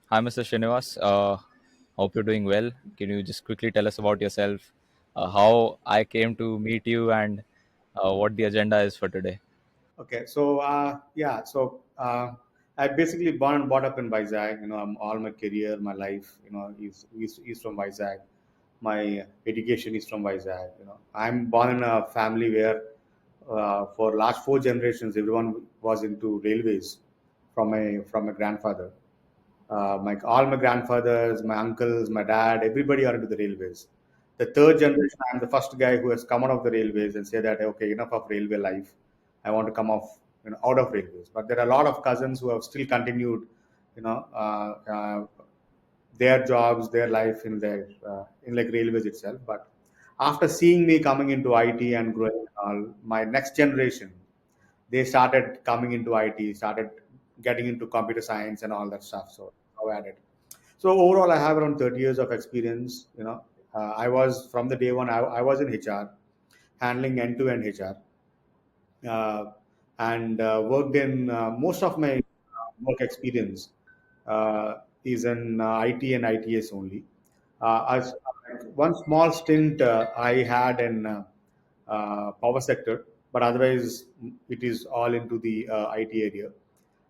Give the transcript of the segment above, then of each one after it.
Hi, Mr. Srinivas. Hope you're doing well. Can you just quickly tell us about yourself, how I came to meet you, and what the agenda is for today? Okay, so I basically born and brought up in Vizag. All my career, my life, is from Vizag. My education is from Vizag. I'm born in a family where, for last four generations, everyone was into railways, from my grandfather. My all my grandfathers, my uncles, my dad, everybody are into the railways. The third generation, I'm the first guy who has come out of the railways and say that okay, enough of railway life. I want to come off, out of railways. But there are a lot of cousins who have still continued, you know, their jobs, their life in like railways itself. But after seeing me coming into IT and growing, my next generation, they started coming into IT, started getting into computer science and all that stuff. So how I did. So overall, I have around 30 years of experience. I was from the day one. I was in HR, handling end-to-end HR, and worked in most of my work experience is in IT and ITS only. As one small stint I had in power sector, but otherwise it is all into the IT area.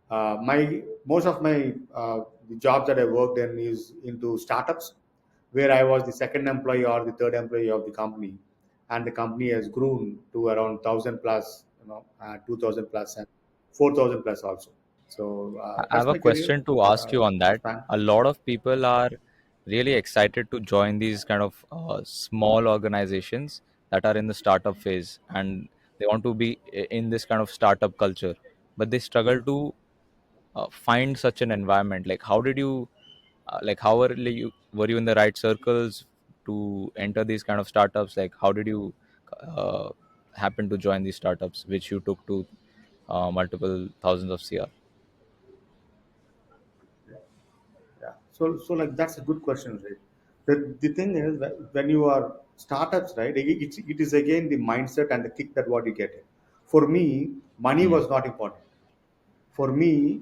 My most of my the jobs that I worked in is into startups, where I was the second employee or the third employee of the company, and the company has grown to around 1,000 plus, 2,000 plus, and 4,000 plus also. So I that's have a my career. question to ask you on that. Span. A lot of people are really excited to join these kind of small organizations that are in the startup phase, and they want to be in this kind of startup culture, but they struggle to find such an environment. Like, how did you like how were you in the right circles to enter these kind of startups? Like, how did you uh, happen to join these startups which you took to multiple thousands of cr? Yeah. So like that's a good question, right? The thing is that when you are startups, right? It is again the mindset and the kick that what you get. For me, money Hmm. was not important. For me,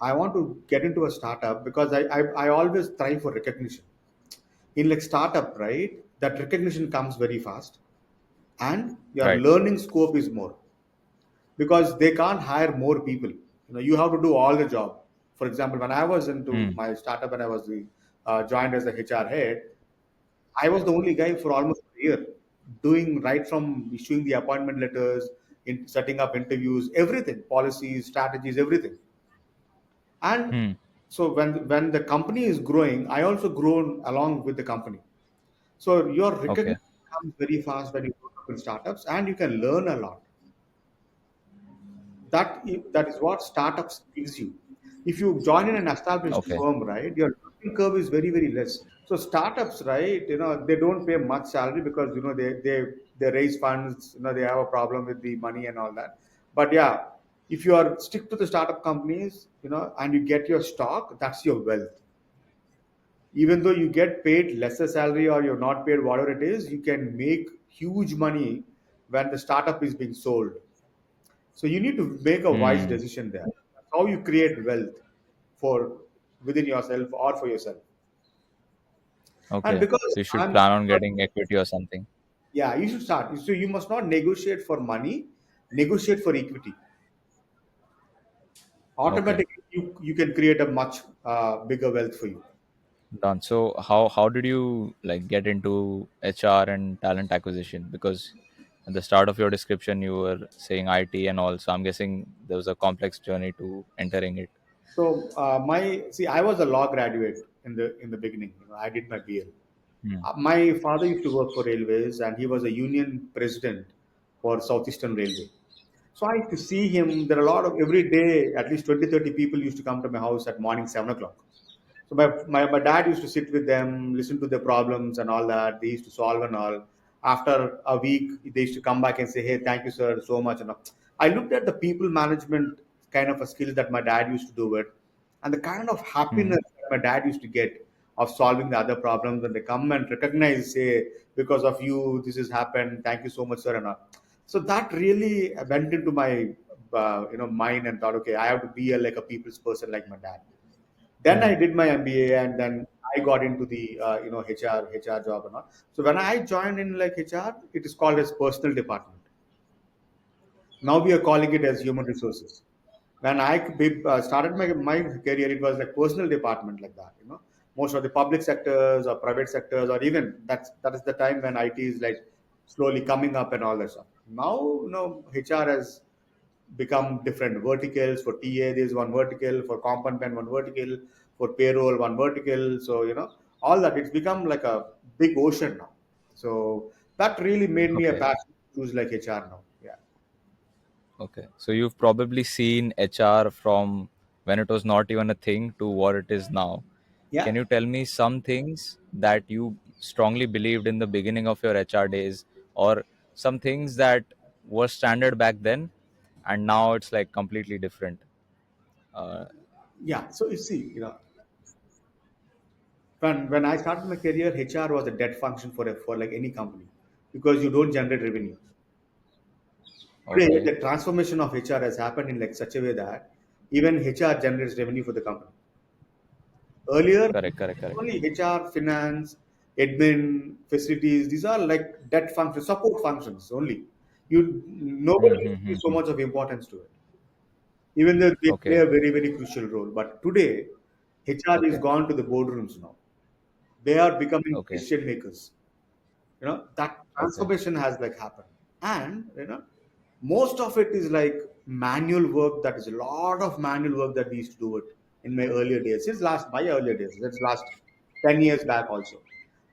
I want to get into a startup because I always thrive for recognition. In like startup, right? That recognition comes very fast, and your Right. learning scope is more because they can't hire more people. You have to do all the job. For example, when I was into Hmm. my startup and I was joined as a HR head, I was the only guy for almost a year, doing right from issuing the appointment letters, in setting up interviews, everything, policies, strategies, everything. And Hmm. so when the company is growing, I also grown along with the company. So your Okay. recognition comes very fast when you go up in startups, and you can learn a lot. That is what startups gives you. If you join in an established Okay. firm, right, your learning curve is very very less. So startups, right, they don't pay much salary because they raise funds. They have a problem with the money and all that. But yeah, if you are stick to the startup companies, and you get your stock, that's your wealth. Even though you get paid lesser salary or you're not paid whatever it is, you can make huge money when the startup is being sold. So you need to make a wise Hmm. decision there. How you create wealth for within yourself or for yourself. And Okay, because so you should plan on getting equity or something. yeah, you should start. So you must not negotiate for money, negotiate for equity. Okay, Automatically, you can create a much bigger wealth for you. done. So how did you like get into HR and talent acquisition? Because at the start of your description you were saying IT and all, so I'm guessing there was a complex journey to entering it. So I was a law graduate in the beginning. I did my BL. Hmm. My father used to work for railways, and he was a union president for Southeastern Railway. So I used to see him. There are a lot of every day, at least 20, 30 people used to come to my house at morning 7 o'clock. So my dad used to sit with them, listen to their problems and all that. They used to solve and all. After a week, they used to come back and say, "Hey, thank you, sir, so much." And all. I looked at the people management kind of a skill that my dad used to do it, and the kind of Hmm. happiness that my dad used to get of solving the other problems when they come and recognize, say, because of you, this has happened. Thank you so much, sir, and all. So that really went into my mind and thought, okay, I have to be like a people's person like my dad. Then I Hmm. did my MBA, and then I got into the HR job and all. So when I joined in like HR, it is called as personal department. Now we are calling it as human resources. When I started my career, it was like personal department like that. Most of the public sectors or private sectors, or even that is the time when IT is like slowly coming up and all that stuff. Now, HR has become different verticals. For TA, there's one vertical. For component, one vertical. For payroll, one vertical. So all that, it's become like a big ocean now. So that really made me a Okay. passion to choose like HR now. Yeah. Okay. So you've probably seen HR from when it was not even a thing to what it is now. Yeah. Can you tell me some things that you strongly believed in the beginning of your HR days, or some things that were standard back then and now it's like completely different? Uh, Yeah. So you see, when I started my career, HR was a dead function for like any company, because you don't generate revenue. Today, okay. the transformation of HR has happened in like such a way that even HR generates revenue for the company. Earlier, Correct, correct, correct. only HR, finance, admin, facilities, these are like debt functions, support functions only. Nobody gives so Mm-hmm. much of importance to it, even though they play Okay, a very, very crucial role. But today, HR is okay, gone to the boardrooms now. They are becoming okay, decision makers. That okay, transformation has like happened, and most of it is like manual work. That is a lot of manual work that we used to do it in my earlier days, since last my earlier days, that's last 10 years back also.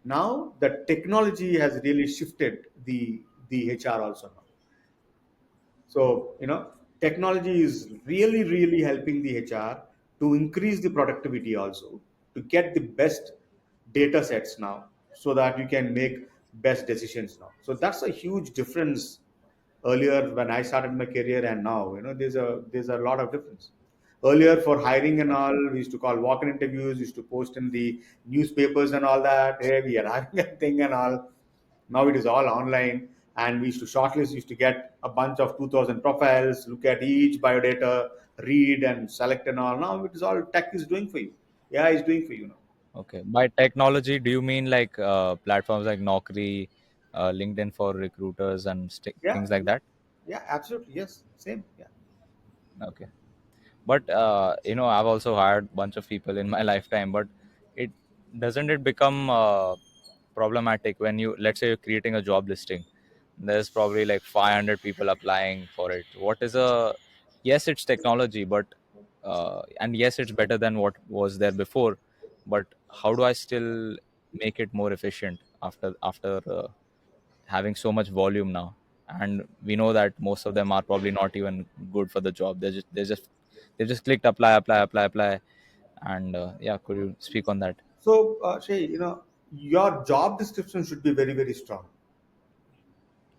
Now the technology has really shifted the HR also now. So, technology is really, really helping the HR to increase the productivity also, to get the best data sets now, so that you can make best decisions now. So that's a huge difference earlier when I started my career and now. There's a lot of difference. Earlier, for hiring and all, okay, we used to call walk-in interviews, used to post in the newspapers and all that. Hey, we are having a thing and all. Now it is all online, and we used to shortlist, used to get a bunch of 2,000 profiles, look at each biodata, read and select and all. Now it is all tech is doing for you. Yeah, is doing for you now. okay. By technology, do you mean like platforms like Naukri, LinkedIn for recruiters and Yeah, things like that? yeah, absolutely. Yes, same. Yeah. Okay. But I've also hired bunch of people in my lifetime, but it doesn't it become problematic when you, let's say you're creating a job listing, there's probably like 500 people applying for it. What is a, yes, it's technology, but and yes, it's better than what was there before, but how do I still make it more efficient after having so much volume now? And we know that most of them are probably not even good for the job. They just clicked apply, apply, apply, apply. And yeah, could you speak on that? So, Shay, your job description should be very, very strong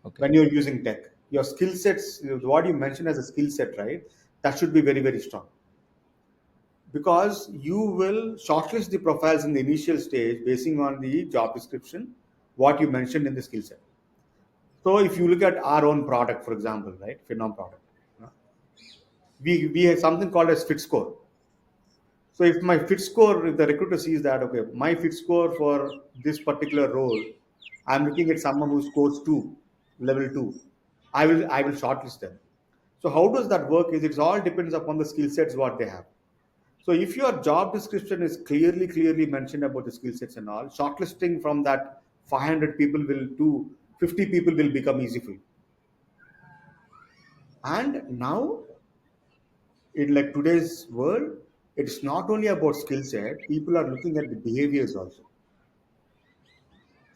Okay, when you're using tech. Your skill sets, what you mentioned as a skill set, right? That should be very, very strong, because you will shortlist the profiles in the initial stage basing on the job description, what you mentioned in the skill set. So if you look at our own product, for example, right, Phenom product, you know, we have something called as fit score. So if my fit score, if the recruiter sees that, okay, my fit score for this particular role, I'm looking at someone who scores level two, I will shortlist them. So how does that work? Is it all depends upon the skill sets what they have. So if your job description is clearly mentioned about the skill sets and all, shortlisting from that 500 people will to 50 people will become easy for you. And now in like today's world, it's not only about skill set. People are looking at the behaviors also.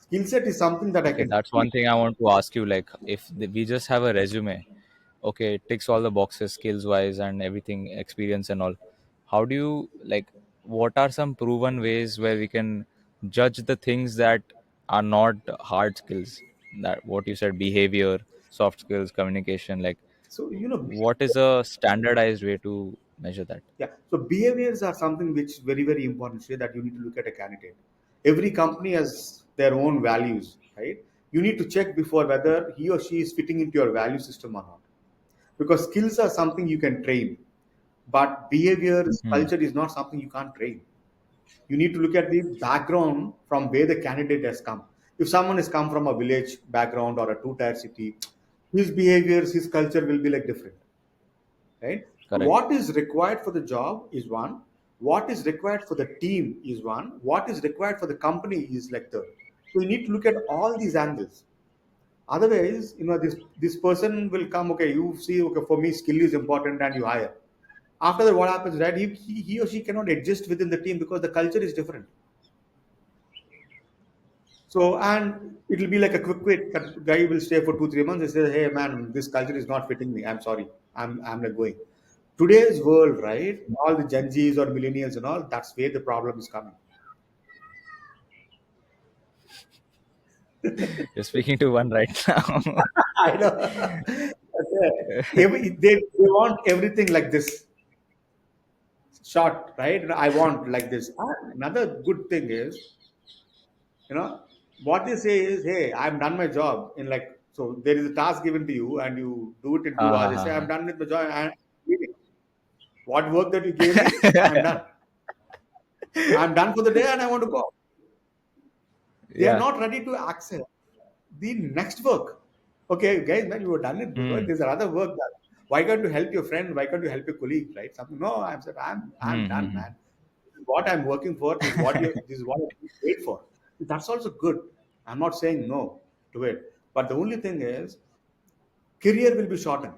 Skill set is something that I okay, can that's one teach. thing I want to ask you. Like, if we just have a resume, okay, it ticks all the boxes skills wise and everything, experience and all, how do you like, what are some proven ways where we can judge the things that are not hard skills, that what you said, behavior, soft skills, communication, like So what is a standardized way to measure that? yeah. So behaviors are something which very, very important. Say that you need to look at a candidate. Every company has their own values, right? You need to check before whether he or she is fitting into your value system or not. Because skills are something you can train. But behaviors, Hmm. culture is not something you can't train. You need to look at the background from where the candidate has come. If someone has come from a village background or a two-tier city, his behaviors, his culture will be like different, right? So Correct. what is required for the job is one. What is required for the team is one. What is required for the company is like third. So you need to look at all these angles. Otherwise, this person will come. Okay, you see. Okay, for me, skill is important, and you hire. After that, what happens, right? He or she cannot adjust within the team because the culture is different. So, and it'll be like a quick quit. That guy will stay for 2 3 months. He says, "Hey, man, this culture is not fitting me. I'm sorry. I'm not going." Today's world, right? All the Gen Zs or millennials and all. That's where the problem is coming. You're speaking to one right now. I know. They want everything like this, short, right? I want like this. Another good thing is, you know, what they say is, "Hey, I've done my job in like." So there is a task given to you, and you do it in Ha, 2 hours. ha, They ha, say, "I'm ha. done with the job," and what work that you gave me, I'm done. I'm done for the day, and I want to go. They are Yeah. not ready to accept the next work. Okay, guys, man, you were done it. Hmm. There's another work done. Why can't you help your friend? Why can't you help your colleague? Right? Something. No, I'm said I'm Hmm. Hmm. done, Hmm. man. This is what I'm working for. This is what I'm paid for. That's also good. I'm not saying no to it. But the only thing is, career will be shortened.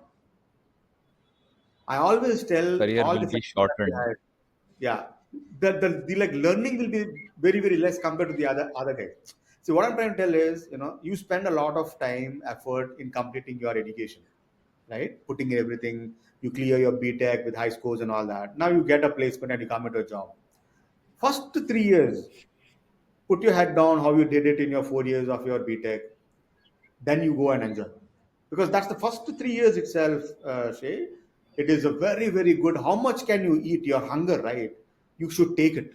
I always tell Career all will the be friends that we shortened. had, yeah, the like learning will be very less compared to the other guys. See, what I'm trying to tell is, you spend a lot of time, effort in completing your education, right? Putting in everything, you clear your BTech with high scores and all that. Now you get a placement and you come into a job. First 3 years, put your head down how you did it in your 4 years of your BTech. Then you go and enjoy, because that's the first 3 years itself. Shay, it is a very good. How much can you eat? Your hunger, right? You should take it.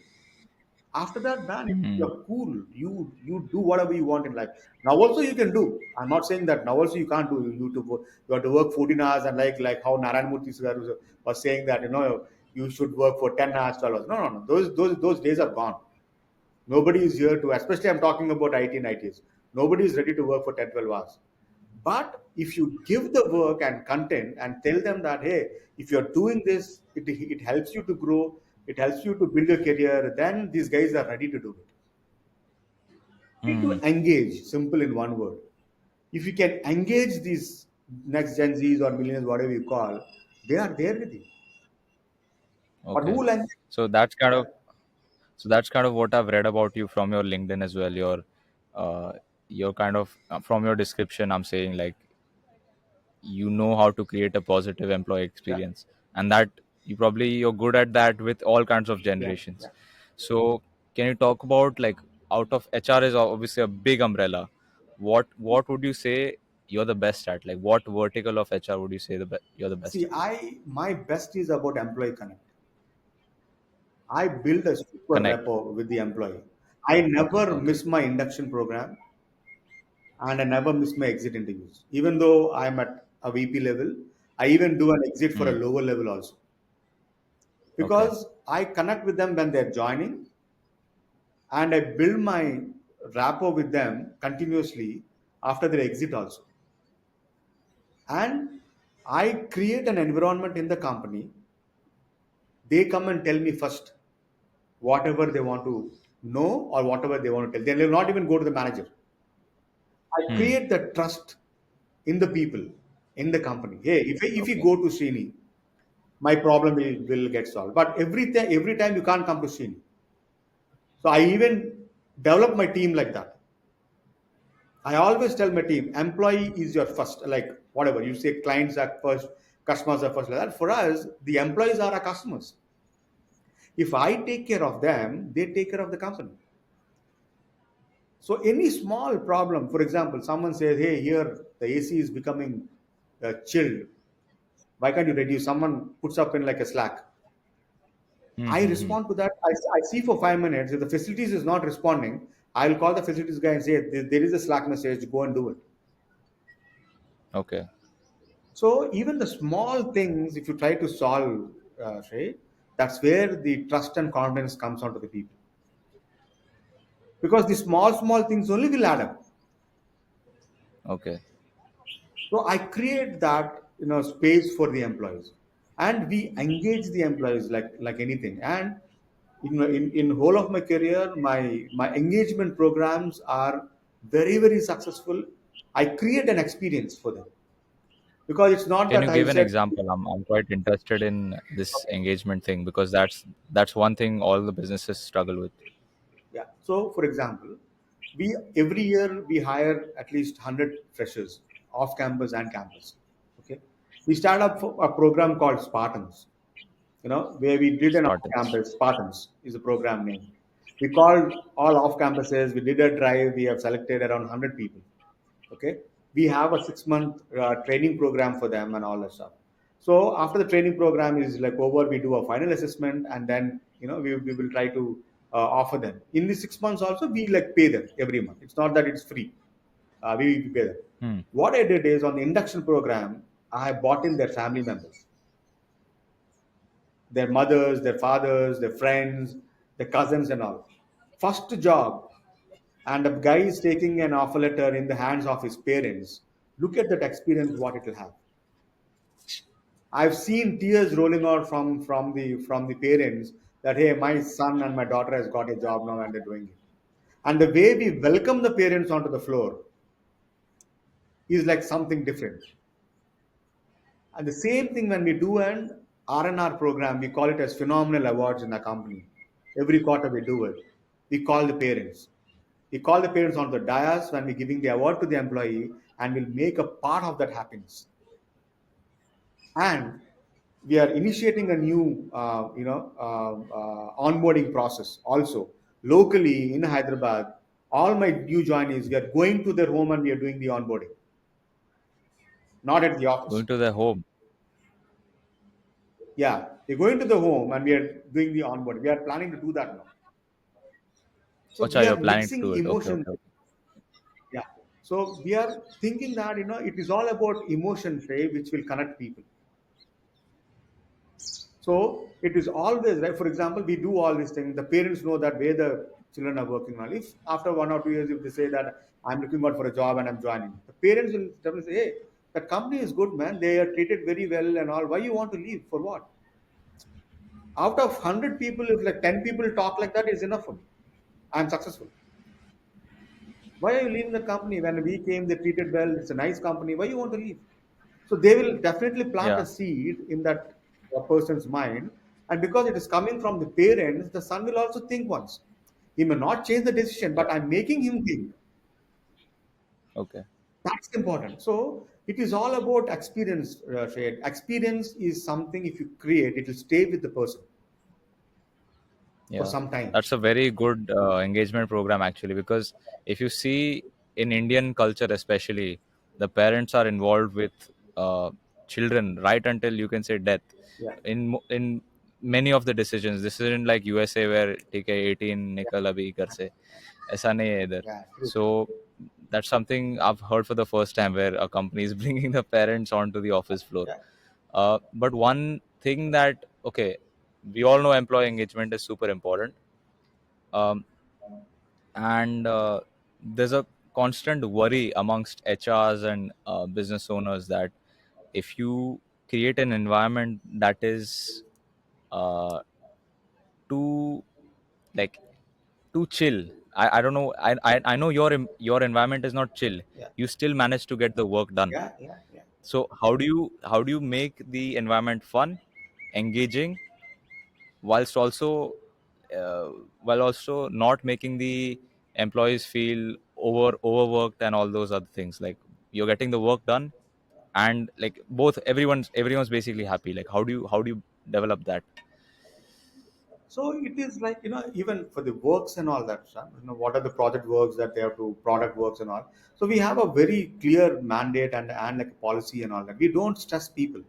After that, man, Hmm. you're cool. You do whatever you want in life. Now also you can do. I'm not saying that now also you can't do. You have to work 14 hours, and like how Narayan Murthy sir was saying that, you should work for 10 hours, 12 hours. No, no, no. Those days are gone. Nobody is here to, especially I'm talking about IT and ITs. Nobody is ready to work for 10, 12 hours. But if you give the work and content and tell them that, hey, if you're doing this, it helps you to grow, it helps you to build your career, then these guys are ready to do it. You need Hmm. to engage, simple in one word. If you can engage these next Gen Zs or millennials, whatever you call, they are there with you. But who Okay. will engage? So that's kind of what I've read about you from your LinkedIn as well. Uh, your kind of from your description, I'm saying like you know how to create a positive employee Yeah, experience, and that you're good at that with all kinds of yeah, generations. yeah. So can you talk about like out of HR is obviously a big umbrella. What would you say you're the best at? Like what vertical of HR would you say you're the best See, at? my best is about employee connect. I build a super Connect. rapport with the employee. I Okay. never Okay. miss my induction program, and I never miss my exit interviews. Even though I'm at a VP level, I even do an exit for a Hmm. lower level also, Okay. because I connect with them when they're joining, and I build my rapport with them continuously after their exit also. And I create an environment in the company. They come and tell me first whatever they want to know or whatever they want to tell. They will not even go to the manager. I Hmm. create the trust in the people, in the company. Hey, if you Okay. go to Srini, my problem will get solved. But every time you can't come to Srini. So I even develop my team like that. I always tell my team, employee is your first, like whatever you say, clients are first, customers are first. Like that. For us, the employees are our customers. If I take care of them, they take care of the company. So any small problem, for example, someone says, "Hey, here the AC is becoming chilled. Why can't you reduce?" Someone puts up in like a Slack. Hmm. I Hmm. Hmm. respond to that. I see for 5 minutes. If the facilities is not responding, I will call the facilities guy and say, there is a Slack message. Go and do it." Okay. So even the small things, if you try to solve, Shrey, that's where the trust and confidence comes onto the people. Because the small, small things only will add up. Okay. So I create that space for the employees, and we engage the employees like anything. And in whole of my career, my engagement programs are very very successful. I create an experience for them because it's not Can that you I give an said. example? I'm quite interested in this Okay. engagement thing because that's one thing all the businesses struggle with. Yeah. So, for example, we every year we hire at least 100 freshers off campus and campus. Okay. We start up a program called Spartans, where we did an Spartans. off-campus. Spartans is the program name. We called all off-campuses. We did a drive. We have selected around 100 people. Okay, we have a 6 month training program for them and all that stuff. So after the training program is like over, we do a final assessment, and then we will try to offer them in the 6 months. Also, we like pay them every month. It's not that it's free. We pay them. Hmm. What I did is on the induction program, I bought in their family members, their mothers, their fathers, their friends, their cousins, and all. First job, and a guy is taking an offer letter in the hands of his parents. Look at that experience, what it will have. I've seen tears rolling out from the parents that hey, my son and my daughter has got a job now and they're doing it. And the way we welcome the parents onto the floor is like something different. And the same thing when we do an R&R program, we call it as phenomenal awards in the company. Every quarter we do it. We call the parents. We call the parents on the dais when we're giving the award to the employee, and we'll make a part of that happiness. And we are initiating a new, onboarding process also locally in Hyderabad. All my new joinees, we are going to their home and we are doing the onboarding, not at the office. Going to their home. Yeah, we're going to the home and we are doing the onboarding. We are planning to do that now. So Acha, we you're are planning to mixing do it. Okay, emotions. okay, okay. Yeah. So we are thinking that it is all about emotion, Shrey, which will connect people. So it is always right. For example, we do all these things. The parents know that where the children are working on. If after 1 or 2 years, if they say that I'm looking out for a job and I'm joining, the parents will definitely say, "Hey, that company is good, man. They are treated very well and all. Why you want to leave? For what?" Out of 100 people, if like 10 people talk like that, is enough for me. I'm successful. Why are you leaving the company? When we came, they treated well. It's a nice company. Why you want to leave? So they will definitely plant a Yeah. seed in that person's mind. And because it is coming from the parents, the son will also think once. He may not change the decision, Yeah. but I'm making him think. Okay. That's important. So it is all about experience, Shade. Experience is something if you create, it will stay with the person for Yeah, some time. that's a very good engagement program actually, because if you see in Indian culture, especially, the parents are involved with children right until you can say death. Yeah, In many of the decisions, this isn't like USA where ठीक है 18 yeah, निकल अभी घर से, ऐसा नहीं है इधर. yeah, true. So that's something I've heard for the first time where a company is bringing the parents onto the office floor. Yeah. But one thing that, okay, we all know employee engagement is super important, um, and there's a constant worry amongst HRs and business owners that if you create an environment that is uh, too, like, too chill. I don't know. I know your environment is not chill. Yeah, You still manage to get the work done. yeah, yeah, yeah. So how do you make the environment fun, engaging, whilst also uh, while also not making the employees feel overworked and all those other things, like you're getting the work done, and like both everyone's basically happy. Like how do you develop that? So it is like, even for the works and all that stuff, what are the project works that they have to, product works and all. So we have a very clear mandate and like a policy and all that. We don't stress people.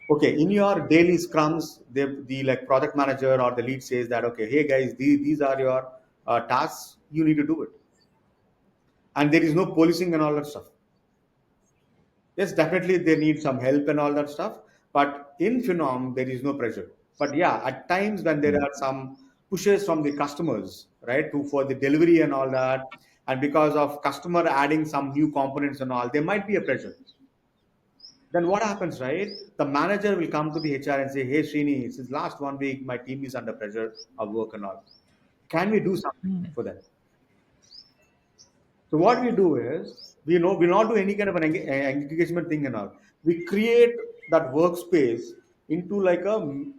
Okay, in your daily scrums, the like project manager or the lead says that, okay, hey guys, these are your tasks, you need to do it. And there is no policing and all that stuff. Yes, definitely they need some help and all that stuff. But in Phenom, there is no pressure. But yeah, at times when there Hmm. are some pushes from the customers, right, to for the delivery and all that, and because of customer adding some new components and all, there might be a pressure. Then what happens, right? The manager will come to the HR and say, "Hey, Srini, since last 1 week, my team is under pressure of work and all. Can we do something Hmm. for them?" So what we do is we not do any kind of an engagement thing and all. We create that workspace into like a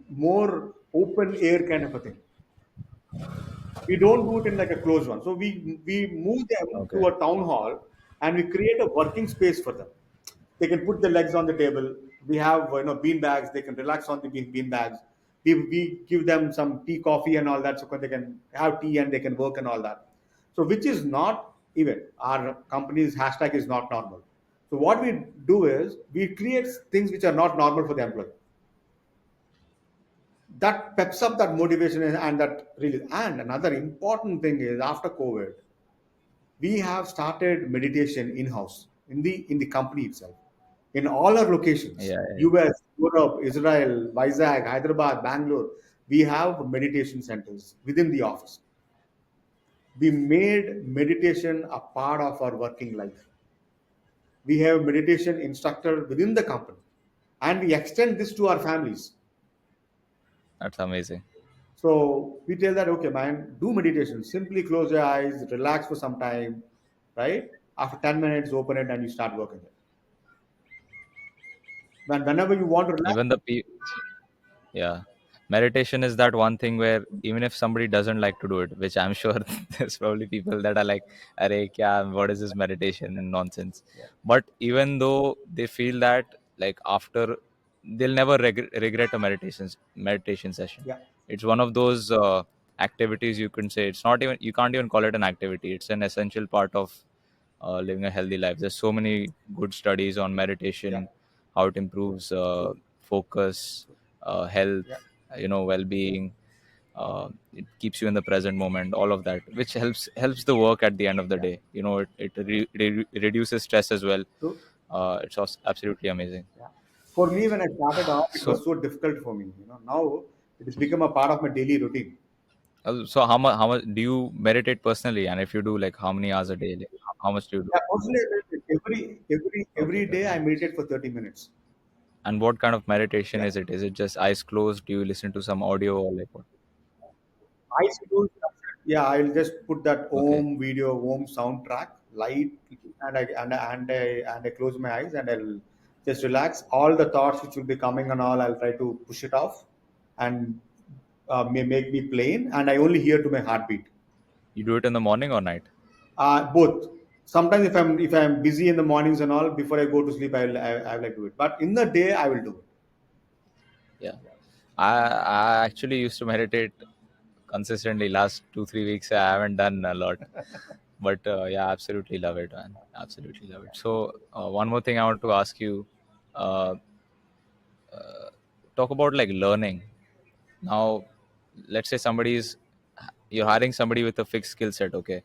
more open air kind of a thing. We don't do it in like a closed one. So we move them to Okay. a town hall and we create a working space for them. They can put their legs on the table. We have bean bags. They can relax on the bean bags. We give them some tea, coffee, and all that, so they can have tea and they can work and all that. So which is not even our company's hashtag is not normal. So what we do is we create things which are not normal for the employee. That peps up that motivation and that really. And another important thing is after COVID, we have started meditation in-house in the company itself in all our locations, Yeah, yeah. US, Europe, Israel, Vizag, Hyderabad, Bangalore. We have meditation centers within the office. We made meditation a part of our working life. We have meditation instructor within the company, and we extend this to our families. That's amazing. So we tell that, okay, man, do meditation. Simply close your eyes, relax for some time, right? After 10 minutes, open it and you start working it. Whenever you want to relax, Even yeah, meditation is that one thing where even if somebody doesn't like to do it, which I'm sure there's probably people that are like, "Arey, kya? What is this meditation and nonsense?" yeah, But even though they feel that, like after, they'll never regret a meditation session. yeah, It's one of those activities you can say it's not even you can't even call it an activity. It's an essential part of living a healthy life. There's so many good studies on yeah, meditation, how it improves focus, yeah, health, well-being. It keeps you in the present moment. All of that, which helps the work at the end of the yeah. day. It reduces stress as well. So, It's absolutely amazing. yeah. For me, when I started off, it So, was so difficult for me. Now it has become a part of my daily routine. so how much do you meditate personally? And if you do, like how many hours a day? Like, how much do you do? Yeah, mostly every Okay, day I 30 minutes. meditate for 30 minutes. And what kind of meditation Yeah. is it? Is it just eyes closed? Do you listen to some audio or like what? I suppose, yeah, I'll just put that Okay. Om video, Om soundtrack, light, and I close my eyes and I'll just relax. All the thoughts which will be coming and all, I'll try to push it off and may make me plain. And I only hear to my heartbeat. You do it in the morning or night? Both. Sometimes if I'm busy in the mornings and all, before I go to sleep, I will like do it. But in the day, I will do it. Yeah. I actually used to meditate consistently last 2 3 weeks. I haven't done a lot, but yeah, absolutely love it, man. Absolutely love it. So one more thing I want to ask you. Uh, Talk about like learning. Now, let's say you're hiring somebody with a fixed skill set, okay,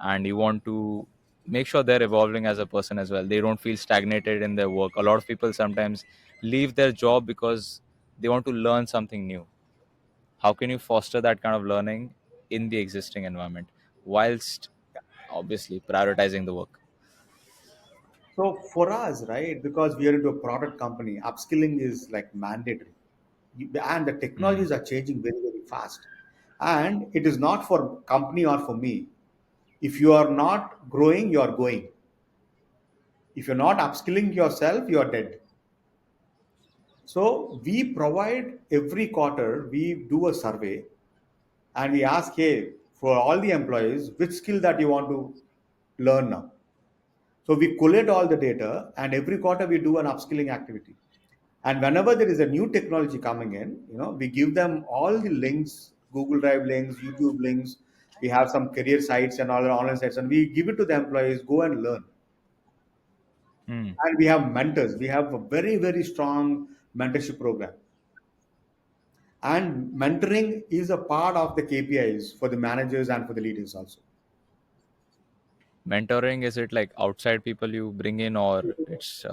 and you want to make sure they're evolving as a person as well. They don't feel stagnated in their work. A lot of people sometimes leave their job because they want to learn something new. How can you foster that kind of learning in the existing environment whilst obviously prioritizing the work? So for us, right, because we are into a product company, upskilling is like mandatory. And the Hmm. technologies are changing very, very fast. And it is not for company or for me. If you are not growing, you are going. If you're not upskilling yourself, you are dead. So we provide every quarter, we do a survey and we ask, hey, for all the employees, which skill that you want to learn now. So we collate all the data and every quarter we do an upskilling activity. And whenever there is a new technology coming in, we give them all the links, Google Drive links, YouTube links. We have some career sites and all the online sites, and we give it to the employees, go and learn. Hmm. And we have mentors. We have a very, very strong mentorship program. And mentoring is a part of the KPIs for the managers and for the leaders also. Mentoring, is it like outside people you bring in, or it's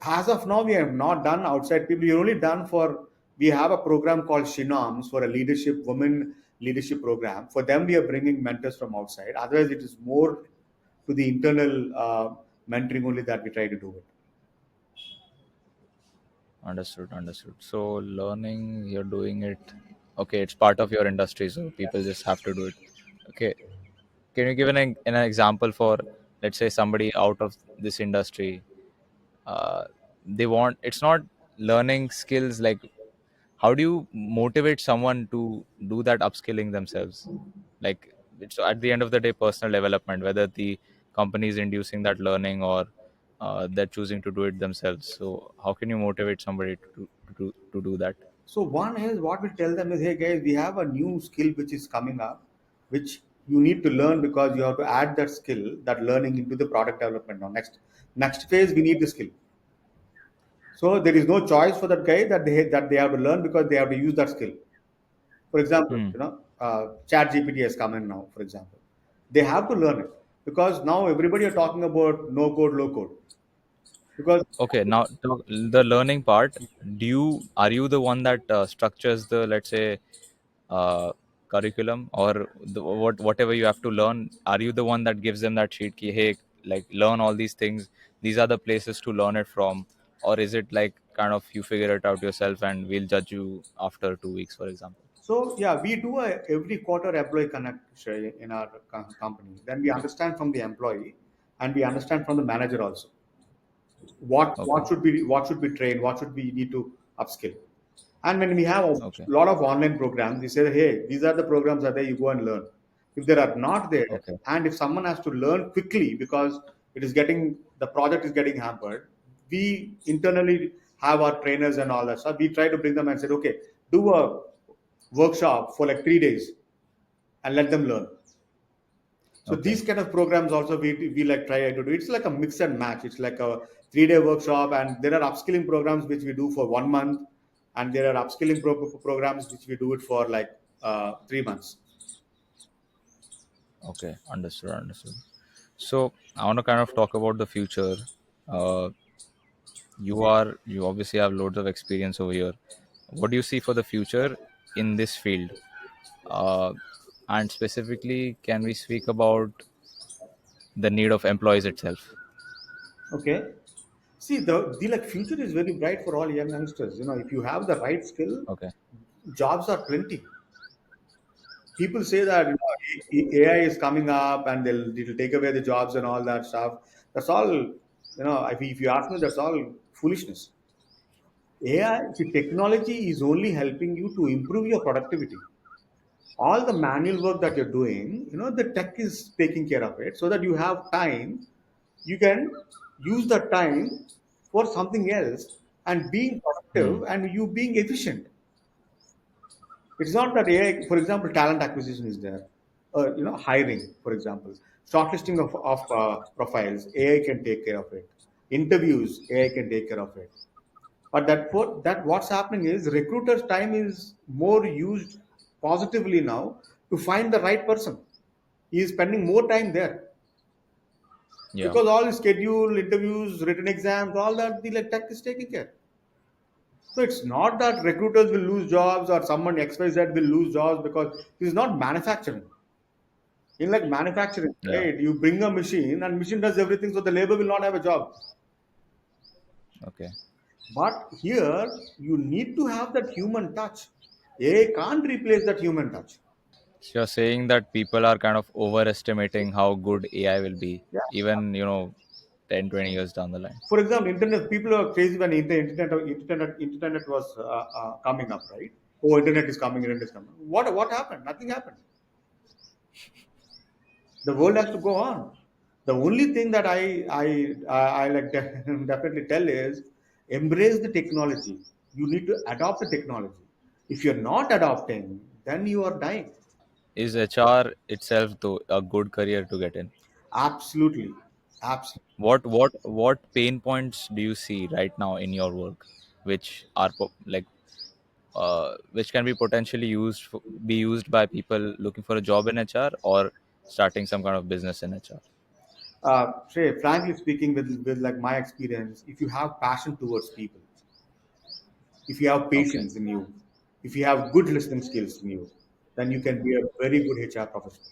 As of now, we have not done outside people. We only done for, we have a program called Shinoms for a leadership, women leadership program. For them, we are bringing mentors from outside. Otherwise, it is more to the internal mentoring only that we try to do it. Understood, understood. So learning, you're doing it. Okay, it's part of your industry, so people just have to do it. Okay, can you give an example for, let's say, somebody out of this industry? Uh, they want, it's not learning skills, like how do you motivate someone to do that upskilling themselves? Like it's at the end of the day personal development, whether the company is inducing that learning or they're choosing to do it themselves. So how can you motivate somebody to do that? So one is what we tell them is, hey guys, we have a new skill which is coming up, which you need to learn because you have to add that skill, that learning into the product development. Now, next phase, we need the skill. So there is no choice for that guy that they have to learn because they have to use that skill. For example, Hmm. Chat GPT has come in now. For example, they have to learn it because now everybody are talking about no code, low code. Because Okay, now the learning part, are you the one that structures the, let's say, uh, curriculum, or whatever you have to learn? Are you the one that gives them that sheet key, hey, like learn all these things, these are the places to learn it from? Or is it like kind of you figure it out yourself and we'll judge you after 2 weeks, for example? so yeah, we do a every quarter employee connect, Shrey, in our company. Then we understand from the employee, and we understand from the manager also Okay, what should be trained, what should we need to upskill. And when we have a okay, lot of online programs, we say, hey, these are the programs that are there, you go and learn. If they are not there, okay. and if someone has to learn quickly because the project is getting hampered, we internally have our trainers and all that stuff. We try to bring them and say, okay, do a workshop for like 3 days and let them learn. So Okay. these kind of programs also we like try to do. It's like a mix and match. It's like a 3 day workshop, and there are upskilling programs which we do for 1 month, and there are upskilling programs which we do it for like 3 months. Okay, understood, understood. So I want to kind of talk about the future. uh, you obviously have loads of experience over here. What do you see for the future in this field? uh, and specifically, can we speak about the need of employees itself? Okay. See, the like future is very bright for all young youngsters. If you have the right skill, Okay. jobs are plenty. People say that AI is coming up and it'll take away the jobs and all that stuff. That's all. If you ask me, that's all foolishness. AI, see, technology is only helping you to improve your productivity. All the manual work that you're doing, the tech is taking care of it so that you have time. You can use that time for something else and being Hmm. productive and you being efficient. It's not that AI, for example, talent acquisition is there, hiring, for example, shortlisting of profiles, AI can take care of it. Interviews, AI can take care of it. But that what's happening is recruiters' time is more used positively now to find the right person. He is spending more time there Yeah. because all his schedule, interviews, written exams, all that the like, tech is taking care. So it's not that recruiters will lose jobs or someone XYZ will lose jobs because this is not manufacturing. In like manufacturing, Yeah. right? You bring a machine and machine does everything, so the labor will not have a job. Okay. But here you need to have that human touch. AI can't replace that human touch. So you're saying that people are kind of overestimating how good AI will be, Yeah. even 10, 20 years down the line. For example, internet. People are crazy when the internet was coming up, right? Oh, internet is coming. Internet is coming. What happened? Nothing happened. The world has to go on. The only thing that I like definitely tell is embrace the technology. You need to adopt the technology. If you're not adopting, then you are dying. Is HR itself though a good career to get in? Absolutely, absolutely. What pain points do you see right now in your work, which are which can be potentially be used by people looking for a job in HR or starting some kind of business in HR? Shrey, frankly speaking, with like my experience, if you have passion towards people, if you have Okay. patience in you, if you have good listening skills in you, then you can be a very good HR professional.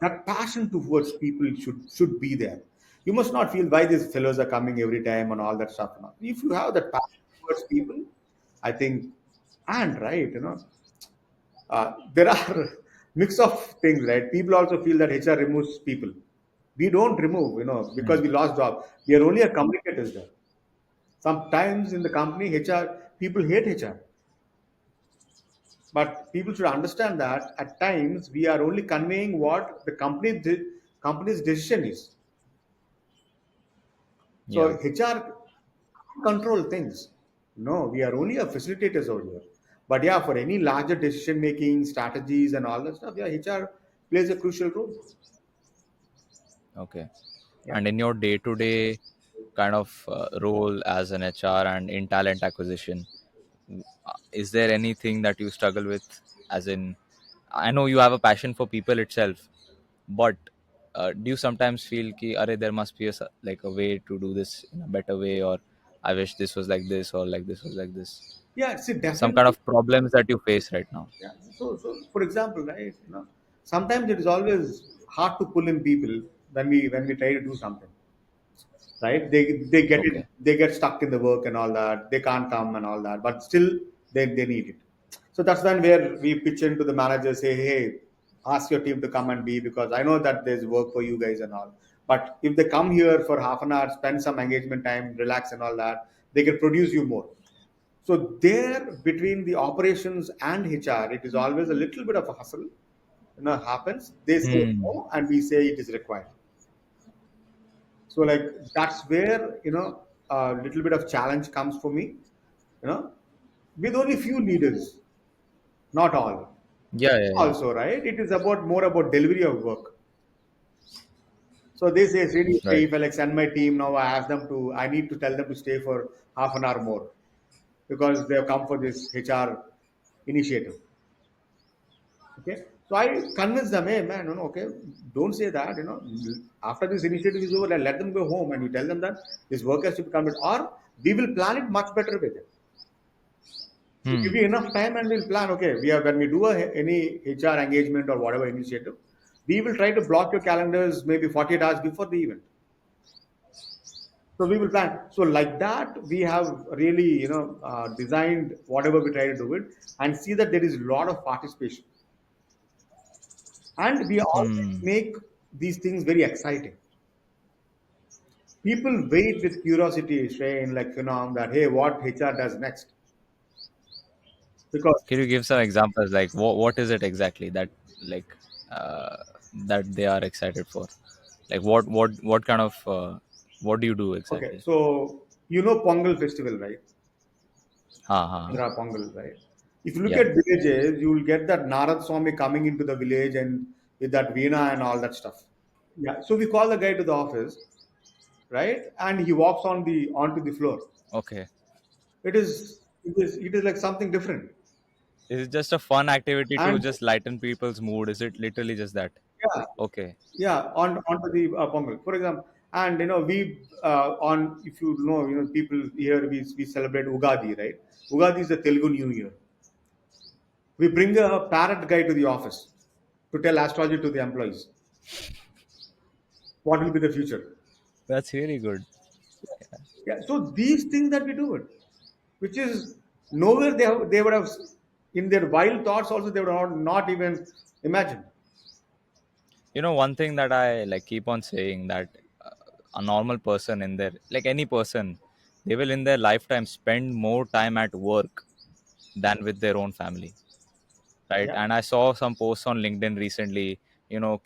That passion towards people should be there. You must not feel why these fellows are coming every time and all that stuff. And all. If you have that passion towards people, I think, and right, there are mix of things, right? People also feel that HR removes people. We don't remove, because Hmm. we lost job. We are only a communicators there. Sometimes in the company, HR people hate HR, but people should understand that at times we are only conveying what the company's decision is. Yeah. So HR control things. No, we are only a facilitators over here. But yeah, for any larger decision making strategies and all that stuff, yeah, HR plays a crucial role. Okay. Yeah. And in your day-to-day kind of role as an HR and in talent acquisition, is there anything that you struggle with? As in, I know you have a passion for people itself, but do you sometimes feel ki, Are, there must be like a way to do this in a better way, or I wish this was like this, or like this was like this? Yeah, see, Some kind definitely. of problems that you face right now. Yeah. So for example, right, sometimes it is always hard to pull in people when we try to do something, right? Okay. They get stuck in the work and all that. They can't come and all that, but still they need it. So that's when where we pitch into the manager, say, hey, ask your team to come and be because I know that there's work for you guys and all. But if they come here for half an hour, spend some engagement time, relax and all that, they can produce you more. So there between the operations and HR, it is always a little bit of a hustle. Happens. They say Hmm. no, and we say it is required. So like that's where a little bit of challenge comes for me. You know, with only few leaders, not all. Yeah, yeah, yeah. Also, right? It is about more about delivery of work. So they say, Srini, Right. if I like send my team now, I need to tell them to stay for half an hour more because they have come for this HR initiative. Okay. So I convince them, hey man, okay, don't say that, after this initiative is over, let them go home and you tell them that this work has to be completed, or we will plan it much better with it. We give Hmm. you enough time and we'll plan, okay, when we do any HR engagement or whatever initiative, we will try to block your calendars maybe 48 hours before the event. So we will plan. So like that, we have really, designed whatever we try to do it and see that there is a lot of participation. And we always Hmm. make these things very exciting. People wait with curiosity, Shane, like, that, hey, what HR does next? Because, Can you give some examples? Like, what is it exactly that like uh, that they are excited for? Like, what kind of what do you do okay, exactly? so, Pongal festival, right? Ha ha. Andhra Pongal, right? If you look Yeah. at villages, you will get that Narad Swami coming into the village and with that veena and all that stuff. Yeah. So we call the guy to the office, right? And he walks onto the floor. Okay. It is like something different. Is it just a fun activity to And just lighten people's mood? Is it literally just that? yeah, Okay. yeah, onto the Pongal, for example. And we on if people here we celebrate Ugadi, right? Ugadi is the Telugu New Year. We bring a parrot guy to the office to tell astrology to the employees. What will be the future? That's really good. Yeah. So these things that we do it, which is nowhere they would have in their wild thoughts also they would not even imagine. One thing that I like keep on saying that a normal person in their like any person, they will in their lifetime spend more time at work than with their own family, right? Yeah. And I saw some posts on LinkedIn recently,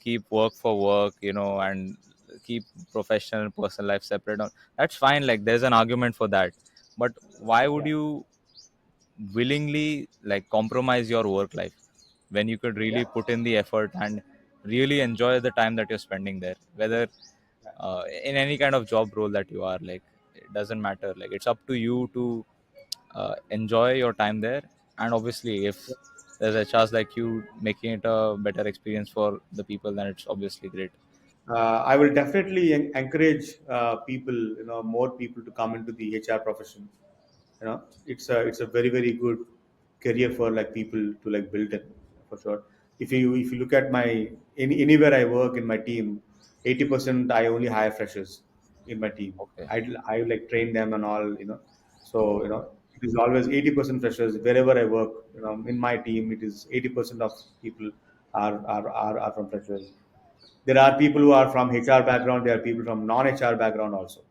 keep work for work, and keep professional and personal life separate. That's fine, like there's an argument for that, but why would Yeah. you willingly like compromise your work life when you could really Yeah. put in the effort and really enjoy the time that you're spending there, whether Yeah. in any kind of job role that you are, like it doesn't matter, like it's up to you to enjoy your time there. And obviously if there's a chance like you making it a better experience for the people, then it's obviously great. I will definitely encourage people, more people to come into the HR profession. It's a very very good career for like people to like build it, for sure. If you look at my anywhere I work in my team, 80% I only hire freshers in my team. Okay. I like train them and all, so it is always 80% freshers wherever I work. In my team it is 80% of people are from freshers. There are people who are from HR background. There are people from non-HR background also.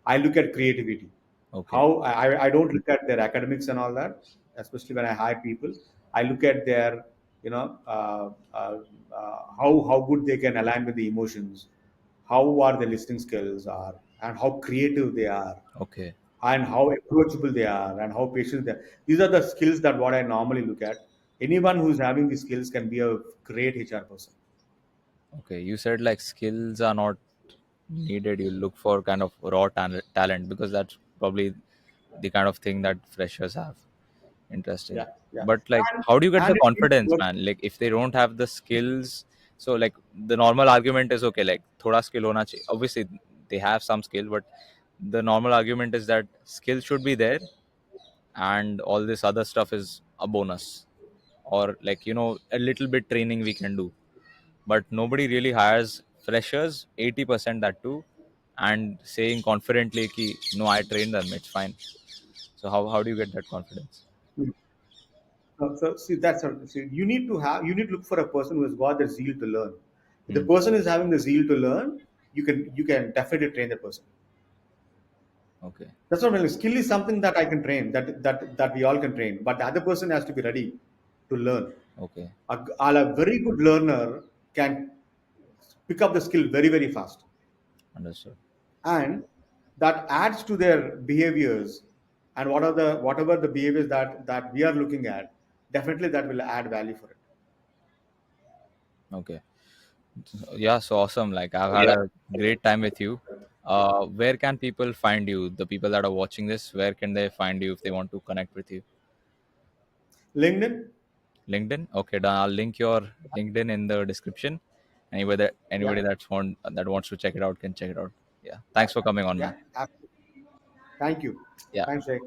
I look at creativity. Okay. I don't look at their academics and all that, especially when I hire people. I look at their, how good they can align with the emotions, how are their listening skills are, and how creative they are, Okay. and how approachable they are, and how patient they are. These are the skills that what I normally look at. Anyone who's having these skills can be a great HR person. Okay. You said like skills are not needed. You look for kind of raw talent because that's probably the kind of thing that freshers have. Interesting. Yeah, yeah. But like, And how do you get the it confidence, works. man? Like, if they don't have the skills, so like the normal argument is okay, like thoda skill hona chahiye. Obviously, they have some skill, but the normal argument is that skill should be there, and all this other stuff is a bonus, or like a little bit training we can do. But nobody really hires freshers, 80% that too, and saying confidently, ki, no, I trained them, it's fine. So how do you get that confidence? Hmm. So see, see, you need to look for a person who has got the zeal to learn. If the Hmm. person is having the zeal to learn, you can definitely train the person. Okay. That's what I mean. Skill is something that I can train, that we all can train, but the other person has to be ready to learn. Okay. A very good learner can pick up the skill very very fast, Understood. and that adds to their behaviors. And whatever the behaviors that we are looking at, definitely that will add value for it. Okay. Yeah, so awesome. Like I've had Yeah. a great time with you. Where can people find you? The people that are watching this, where can they find you if they want to connect with you? LinkedIn. LinkedIn. Okay, done. I'll link your LinkedIn in the description. Anybody Yeah, that wants to check it out can check it out. Yeah. Thanks for coming on, yeah, man. absolutely. Thank you. Yeah. Thanks, Jake.